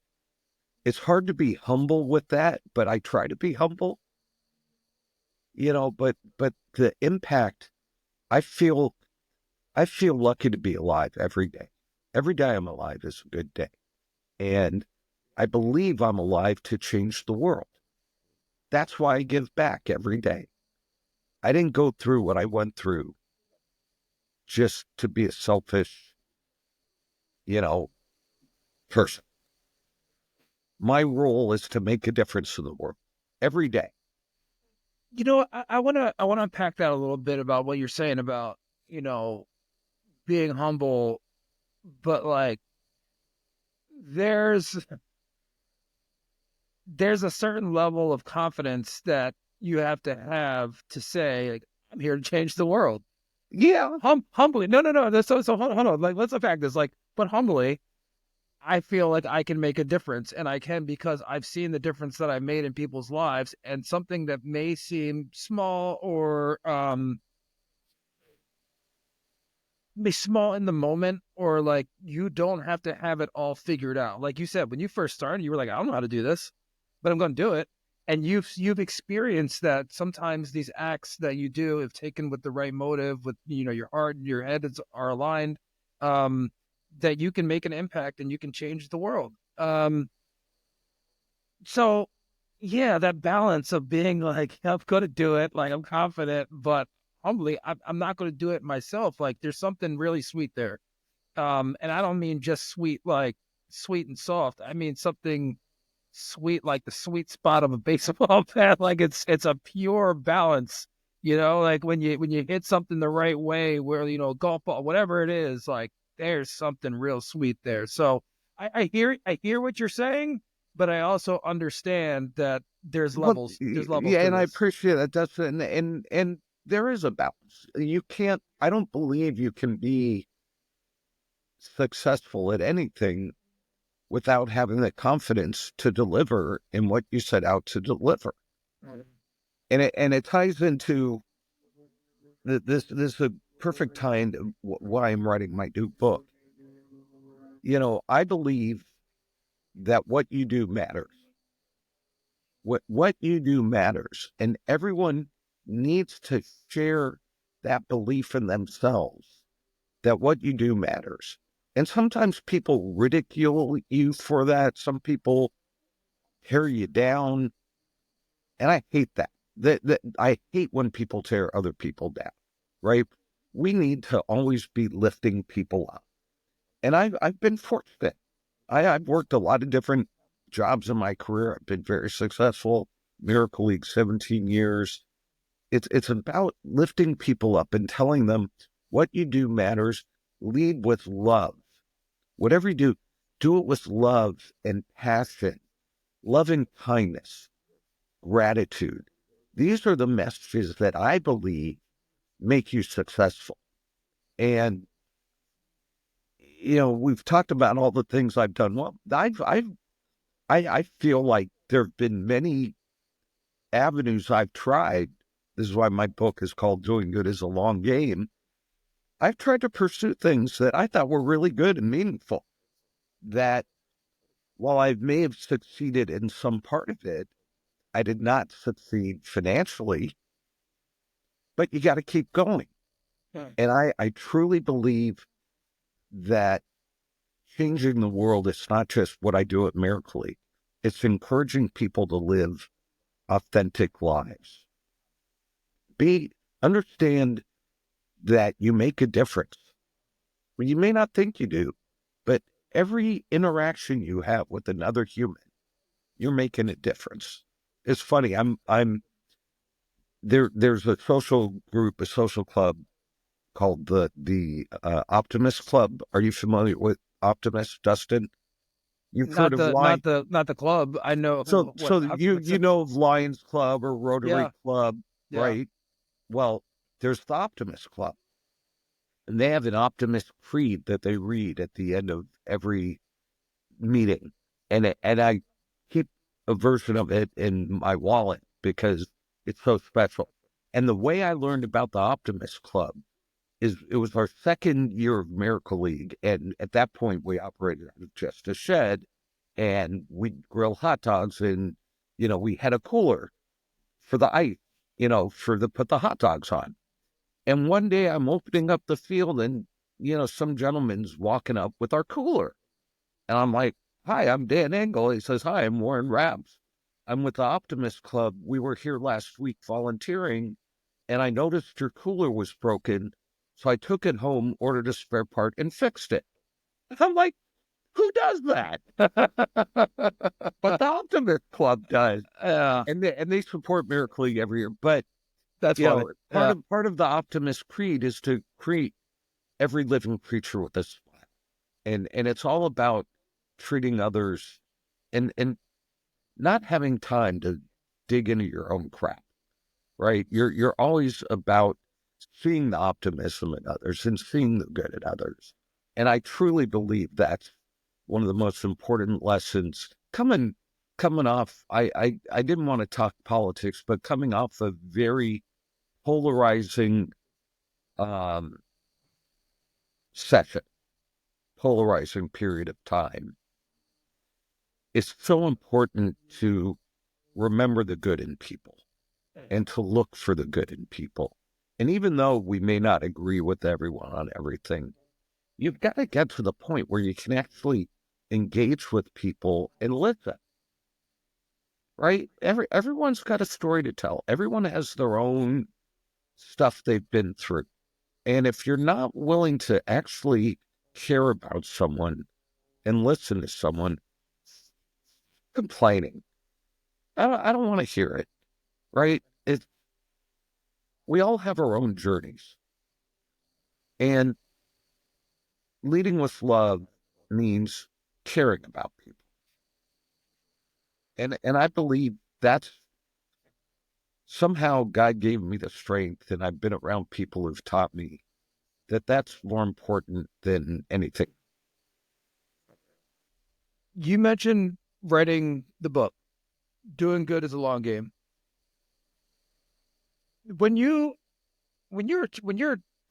hard to be humble with that, but I try to be humble, but the impact, I feel I feel lucky to be alive every day. Every day I'm alive is a good day. And I believe I'm alive to change the world. That's why I give back every day. I didn't go through what I went through just to be a selfish, you know, person. My role is to make a difference in the world every day. I wanna unpack that a little bit about what you're saying about, you know, being humble, but like there's there's a certain level of confidence that you have to say, like, I'm here to change the world. Yeah. Humbly. No, no, no. So hold on. Like, let's unpack this. Like, but humbly, I feel like I can make a difference, and I can because I've seen the difference that I made in people's lives, and something that may seem small or be small in the moment, or like you don't have to have it all figured out. Like you said, when you first started, you were like, I don't know how to do this, but I'm going to do it. And you've experienced that sometimes these acts that you do, if taken with the right motive, with your heart and your head are aligned, um, that you can make an impact and you can change the world. So yeah, that balance of being like, I'm going to do it, like I'm confident, but humbly, I'm not going to do it myself. Like there's something really sweet there. And I don't mean just sweet, like sweet and soft. I mean something sweet, like the sweet spot of a baseball bat. Like it's a pure balance. Like when you hit something the right way, where golf ball, whatever it is, like there's something real sweet there. So I hear what you're saying, but I also understand that there's Well, levels. There's levels yeah, to and I this. appreciate that. That's and there is a balance. You can't. I don't believe you can be successful at anything without having the confidence to deliver in what you set out to deliver. And it ties into this is a perfect time to why I'm writing my new book. I believe that what you do matters. What you do matters, and everyone needs to share that belief in themselves that what you do matters. And sometimes people ridicule you for that. Some people tear you down, and I hate that. That I hate when people tear other people down. Right? We need to always be lifting people up. And I've been fortunate. I've worked a lot of different jobs in my career. I've been very successful. Miracle League, 17 years. It's about lifting people up and telling them what you do matters. Lead with love. Whatever you do it with love and passion, loving kindness, gratitude. These are the messages that I believe make you successful. And we've talked about all the things I've done. Well, I feel like there have been many avenues I've tried. This is why my book is called Doing Good is a Long Game. I've tried to pursue things that I thought were really good and meaningful. That while I may have succeeded in some part of it, I did not succeed financially, but you got to keep going. Hmm. And I truly believe that changing the world is not just what I do at Miracle League. It's encouraging people to live authentic lives. Understand that you make a difference. Well, you may not think you do, but every interaction you have with another human, you're making a difference. It's funny. I'm there. There's a social group, a social club called the Optimist Club. Are you familiar with Optimist, Dustin? You've heard Not of the Lion. not the club. I know So what's you it? know of Lions Club or Yeah, Rotary Club, yeah. right? Well, there's the Optimist Club, and they have an Optimist creed that they read at the end of every meeting, and I keep a version of it in my wallet because it's so special. And the way I learned about the Optimist Club is it was our second year of Miracle League, and at that point we operated out of just a shed, and we'd grill hot dogs, and we had a cooler for the ice, for the put the hot dogs on. And one day I'm opening up the field, and some gentleman's walking up with our cooler, and I'm like, "Hi, I'm Dan Engel." He says, "Hi, I'm Warren Rabs. I'm with the Optimist Club. We were here last week volunteering, and I noticed your cooler was broken. So I took it home, ordered a spare part, and fixed it." I'm like, "Who does that?" But the Optimist Club does. Yeah, And they support Miracle League every year. But, that's funny. part Yeah. of the Optimist creed is to treat every living creature with a smile. And it's all about treating others and not having time to dig into your own crap, right? You're always about seeing the optimism in others and seeing the good in others. And I truly believe that's one of the most important lessons coming off. I didn't want to talk politics, but coming off a very polarizing um, session, polarizing period of time, it's so important to remember the good in people and to look for the good in people. And even though we may not agree with everyone on everything, you've got to get to the point where you can actually engage with people and listen, right? Everyone's got a story to tell. Everyone has their own stuff they've been through. And if you're not willing to actually care about someone and listen to someone complaining, I don't want to hear it, right? We all have our own journeys. And leading with love means caring about people. And I believe that's somehow God gave me the strength, and I've been around people who've taught me that that's more important than anything. You mentioned writing the book. Doing good is a long game. When you when you're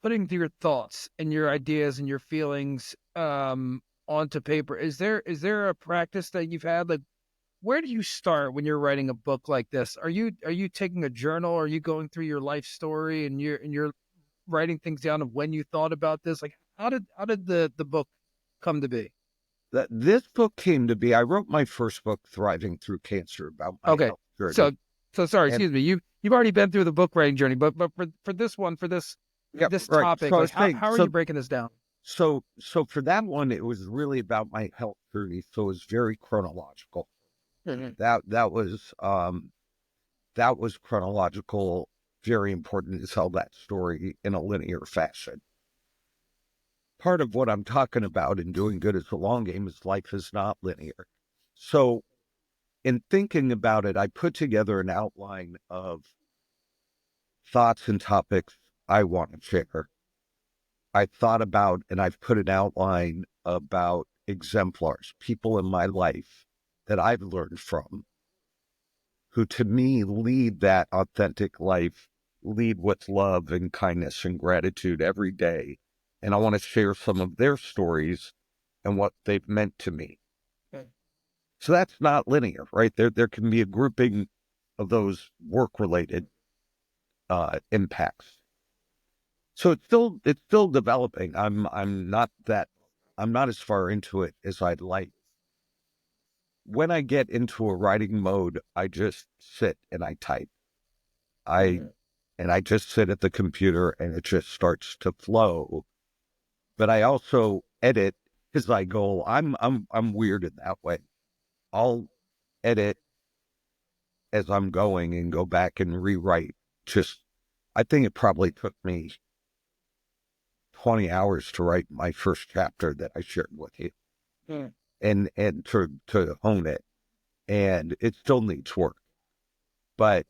putting your thoughts and your ideas and your feelings onto paper, is there a practice that you've had? Like, where do you start when you're writing a book like this? Are you taking a journal? Are you going through your life story and you're writing things down of when you thought about this? Like, how did the book come to be? That this book came to be, I wrote my first book, Thriving Through Cancer, about my Okay, health journey. so sorry, And excuse me. You've already been through the book writing journey, but for this one, for this yeah, this right. topic, So I like was saying, how are you breaking this down? so for that one, it was really about my health journey. So it was very chronological. Mhm. That was chronological, very important to tell that story in a linear fashion. Part of what I'm talking about in doing good is a long game is life is not linear. So in thinking about it, I put together an outline of thoughts and topics I want to share. I thought about and I've put an outline about exemplars, people in my life that I've learned from, who to me lead that authentic life, lead with love and kindness and gratitude every day. And I want to share some of their stories and what they've meant to me. Okay. So that's not linear, right? There can be a grouping of those work related impacts. So it's still developing. I'm not as far into it as I'd like. When I get into a writing mode, I just sit and I type. I Mhm. and I just sit at the computer and it just starts to flow. But I also edit as I go. I'm weird in that way. I'll edit as I'm going and go back and rewrite. Just I think it probably took me 20 hours to write my first chapter that I shared with you. Mm. and to hone it. And it still needs work. But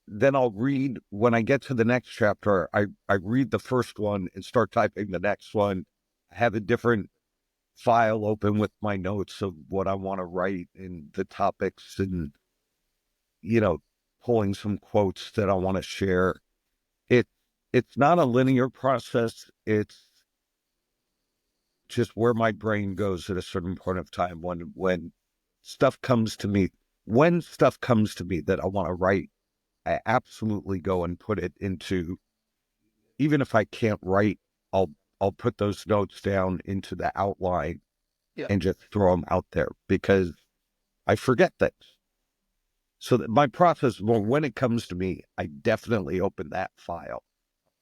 then I'll read when I get to the next chapter, I read the first one and start typing the next one. I have a different file open with my notes of what I want to write and the topics and, you know, pulling some quotes that I want to share. It it's not a linear process. It's just where my brain goes at a certain point of time when stuff comes to me when stuff comes to me that I want to write, I absolutely go and put it into, even if I can't write, I'll put those notes down into the outline Yeah. and just throw them out there because I forget things. So that my process, well, when it comes to me, I definitely open that file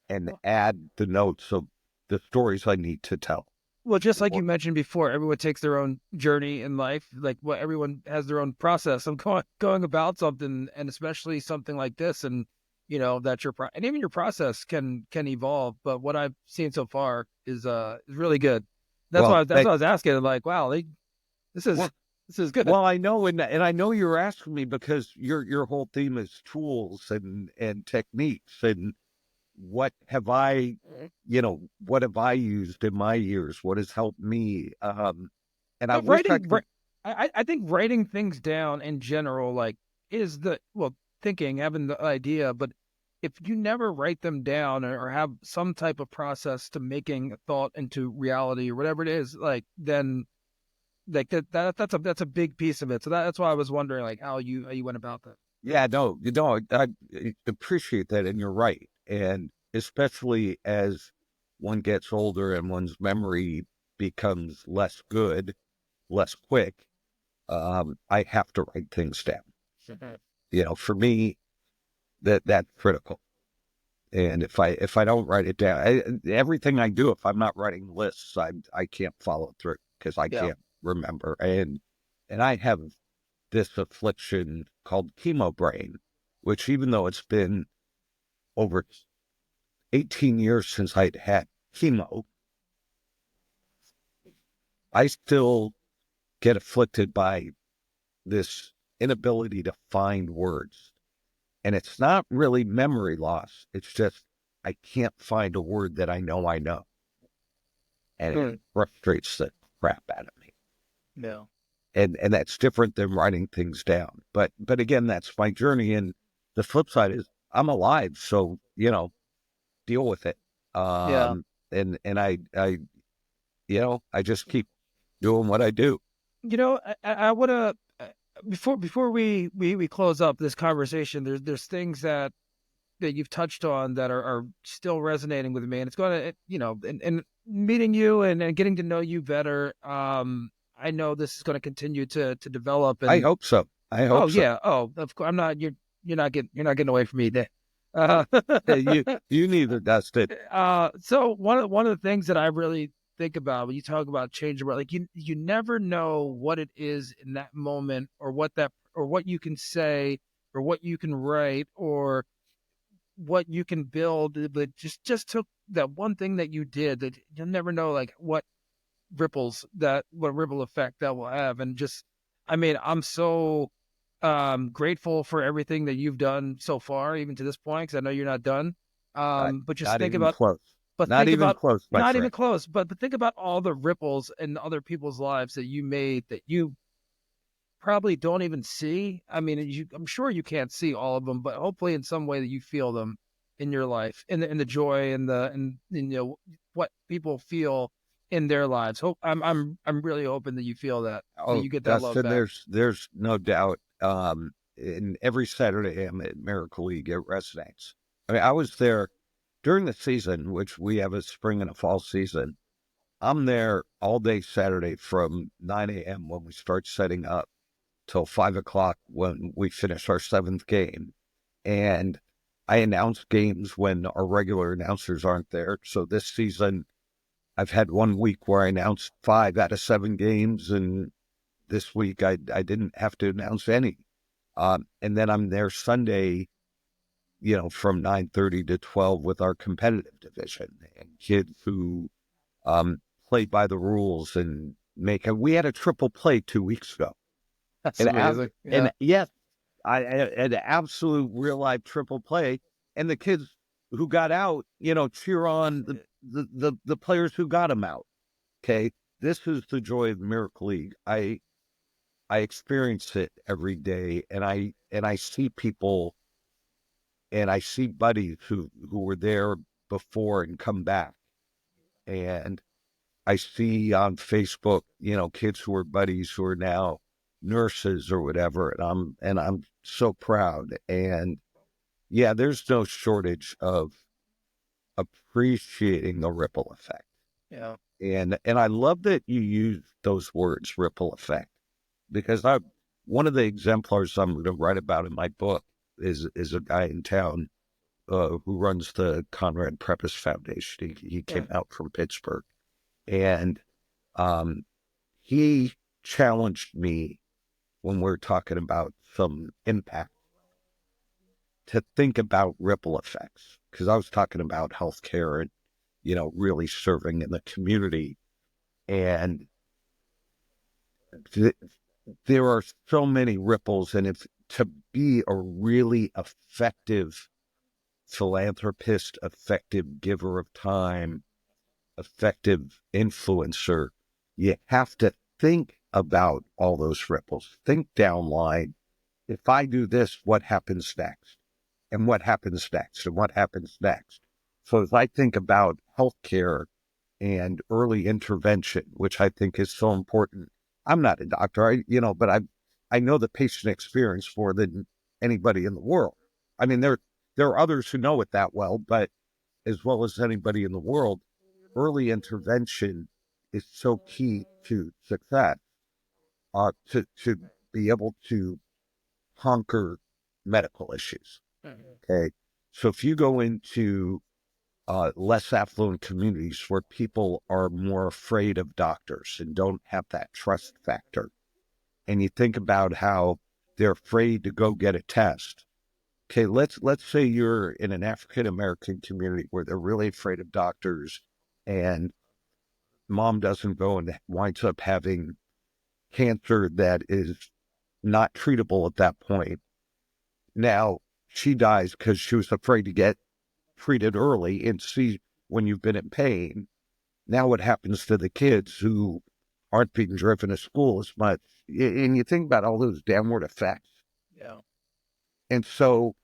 and add the notes of the stories I need to tell. Well, just like you mentioned before, everyone takes their own journey in life. Like what everyone has their own process of going about something, and especially something like this. And that and even your process can evolve. But what I've seen so far is really good. Well, That's why I was asking. Like, wow, this is well, this is good. well, I know, and I know you're asking me because your whole theme is tools and techniques, and what have I, what have I used in my years? What has helped me? And I But wish I could. I think writing things down in general, like, is thinking, having the idea, but if you never write them down or have some type of process to making a thought into reality or whatever it is, like, then like that's a big piece of it. So that's why I was wondering, like, how you went about that. Yeah, no, I appreciate that, and you're right. And especially as one gets older and one's memory becomes less good, less quick, I have to write things down. For me, that's critical. And if I don't write it down, everything I do, if I'm not writing lists, I can't follow through because I Yeah. can't remember. And I have this affliction called chemo brain, which even though it's been over 18 years since I'd had chemo, I still get afflicted by this inability to find words. And it's not really memory loss. It's just I can't find a word that I know I know. And it Mm. frustrates the crap out of me. Yeah. And that's different than writing things down. But again, that's my journey. And the flip side is I'm alive, so deal with it. Yeah. And I just keep doing what I do. I want to before we close up this conversation. There's things that you've touched on that are still resonating with me, and it's going to and meeting you and getting to know you better. I know this is going to continue to develop. I And hope so. I oh hope so. yeah, oh of course, I'm not you're not getting away from me there. Uh, Hey, you neither, Dustin. so one of the things that I really think about when you talk about change, about like you never know what it is in that moment, or what you can say, or what you can write, or what you can build. But just took that one thing that you did, that you'll never know, like what ripple effect that will have. And just, I mean, I'm so grateful for everything that you've done so far, even to this point, because I know you're not done. Not, But just not think even about close. but Not think even about close, my not even friend. close, but think about all the ripples in other people's lives that you made, that you probably don't even see. I mean, I'm sure you can't see all of them, but hopefully in some way that you feel them in your life, in the joy and what people feel in their lives. I'm really hoping that you feel that Oh, you get that love Dustin, back. there's no doubt. In every Saturday I'm at Miracle League, it resonates. I mean, I was there during the season, which we have a spring and a fall season. I'm there all day Saturday from 9 a.m. when we start setting up till 5 o'clock when we finish our seventh game. And I announce games when our regular announcers aren't there. So this season, I've had 1 week where I announced 5 out of 7 games, and this week I didn't have to announce any. And then I'm there Sunday, from 9:30 to 12 with our competitive division and kids who play by the rules and we had a triple play 2 weeks ago. That's amazing. And Yeah. yes, an absolute real life triple play. And the kids who got out, cheer on the players who got them out. Okay. This is the joy of the Miracle League. I experience it every day, and I see people, and I see buddies who were there before and come back. And I see on Facebook, kids who are buddies who are now nurses or whatever, and I'm so proud. And yeah, there's no shortage of appreciating the ripple effect. Yeah. And I love that you use those words, ripple effect, because one of the exemplars I'm going to write about in my book is a guy in town who runs the Conrad Prepis Foundation. He came out from Pittsburgh, and he challenged me when we're talking about some impact to think about ripple effects, because I was talking about healthcare and really serving in the community, and there are so many ripples, and if to be a really effective philanthropist, effective giver of time, effective influencer, you have to think about all those ripples. Think downline. If I do this, what happens next? And what happens next? And what happens next? So as I think about healthcare and early intervention, which I think is so important. I'm not a doctor, but I know the patient experience more than anybody in the world. I mean, there are others who know it that well, but as well as anybody in the world, early intervention is so key to success. To be able to conquer medical issues. Okay, so if you go into less affluent communities where people are more afraid of doctors and don't have that trust factor, and you think about how they're afraid to go get a test. Okay, let's say you're in an African American community where they're really afraid of doctors, and mom doesn't go and winds up having cancer that is not treatable at that point. Now she dies because she was afraid to get treated early and see when you've been in pain. Now what happens to the kids who aren't being driven to school as much? And you think about all those downward effects. Yeah. And so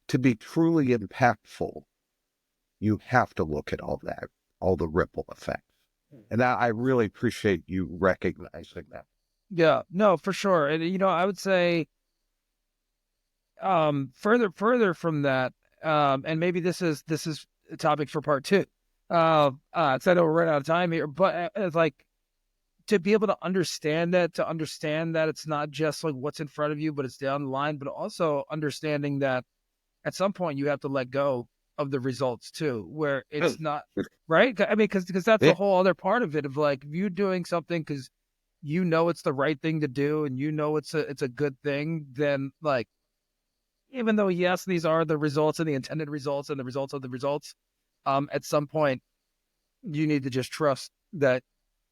to be truly impactful, you have to look at all that, all the ripple effects. And I really appreciate you recognizing that. Yeah. No, for sure. And I would say further from that, and maybe this is a topic for part two. So I know we're running out of time here, but it's like to be able to understand that it's not just like what's in front of you, but it's down the line, but also understanding that at some point you have to let go of the results too, where it's not right. I mean, because that's the whole other part of it of like you doing something because it's the right thing to do and it's a good thing, then like even though yes, these are the results and the intended results and the results of the results, at some point you need to just trust that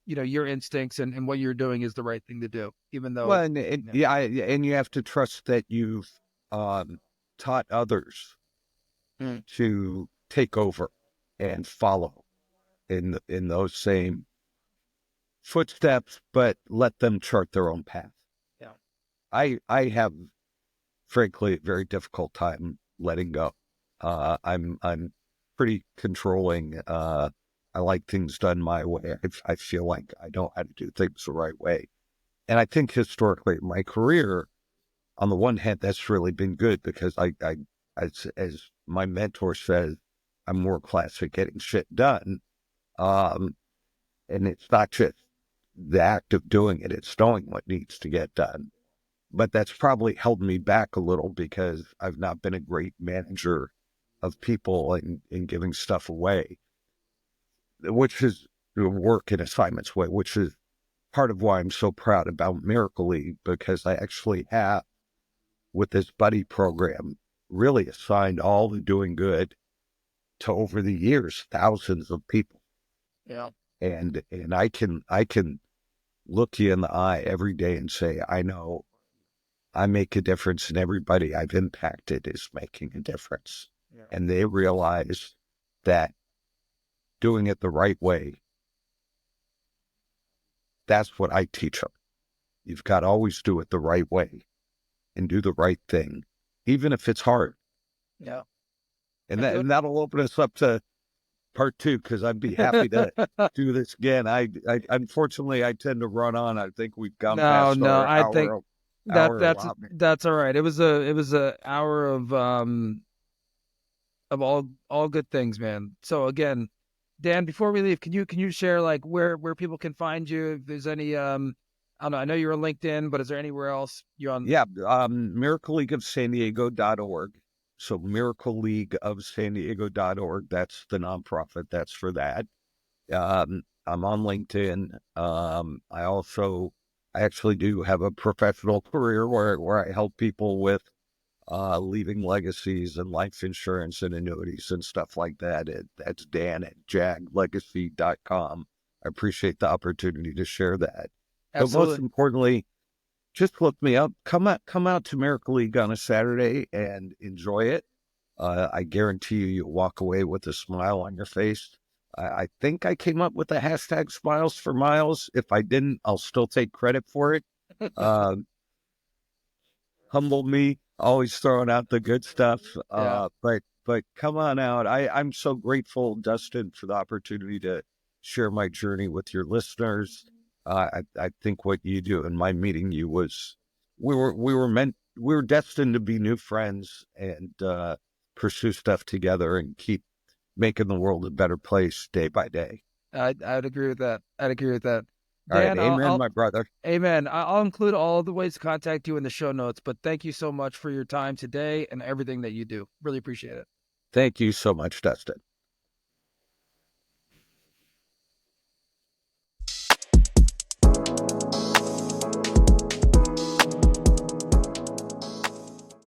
your instincts and what you're doing is the right thing to do, even though Well, and you have to trust that you've taught others to take over and follow in those same footsteps, but let them chart their own path. Yeah. I have, frankly, a very difficult time letting go. I'm pretty controlling. I like things done my way. I feel like I know how to do things the right way. And I think historically in my career, on the one hand, that's really been good because as my mentor says, I'm more class at getting shit done. Um, and it's not just the act of doing it, it's knowing what needs to get done. But that's probably held me back a little because I've not been a great manager of people and giving stuff away, which is work in assignments way, which is part of why I'm so proud about Miracle League, because I actually have, with this buddy program, really assigned all the doing good to, over the years, thousands of people. Yeah. And I can look you in the eye every day and say, I know I make a difference and everybody I've impacted is making a difference. Yeah. And they realize that doing it the right way, that's what I teach them. You've got to always do it the right way and do the right thing, even if it's hard. Yeah. And that'll open us up to part two, because I'd be happy to do this again. I unfortunately I tend to run on. I think we've gone No, past no, our I think hour allotment. that's all right. It was a hour of all good things, man. So again, Dan, before we leave, can you share like where people can find you? If there's any I don't know, I know you're on LinkedIn, but is there anywhere else you on? Yeah, miracleleagueofsandiego.org. So miracleleagueofsandiego.org. That's the nonprofit. That's for that. I'm on LinkedIn. I actually do have a professional career where I help people with leaving legacies and life insurance and annuities and stuff like that. That's Dan at jaglegacy.com. I appreciate the opportunity to share that. But most Absolutely. importantly, just look me up. Come out to Miracle League on a Saturday and enjoy it. I guarantee you'll walk away with a smile on your face. I think I came up with the hashtag Smiles for Miles. If I didn't, I'll still take credit for it. Uh, Humble me, always throwing out the good stuff. Yeah. But come on out. I'm so grateful, Dustin, for the opportunity to share my journey with your listeners. I think what you do in my meeting you was we were destined to be new friends and pursue stuff together and keep making the world a better place day by day. I'd agree with that. I'd agree with that. All right, Dan, amen, my brother. Amen. I'll include all the ways to contact you in the show notes, but thank you so much for your time today and everything that you do. Really appreciate it. Thank you so much, Dustin.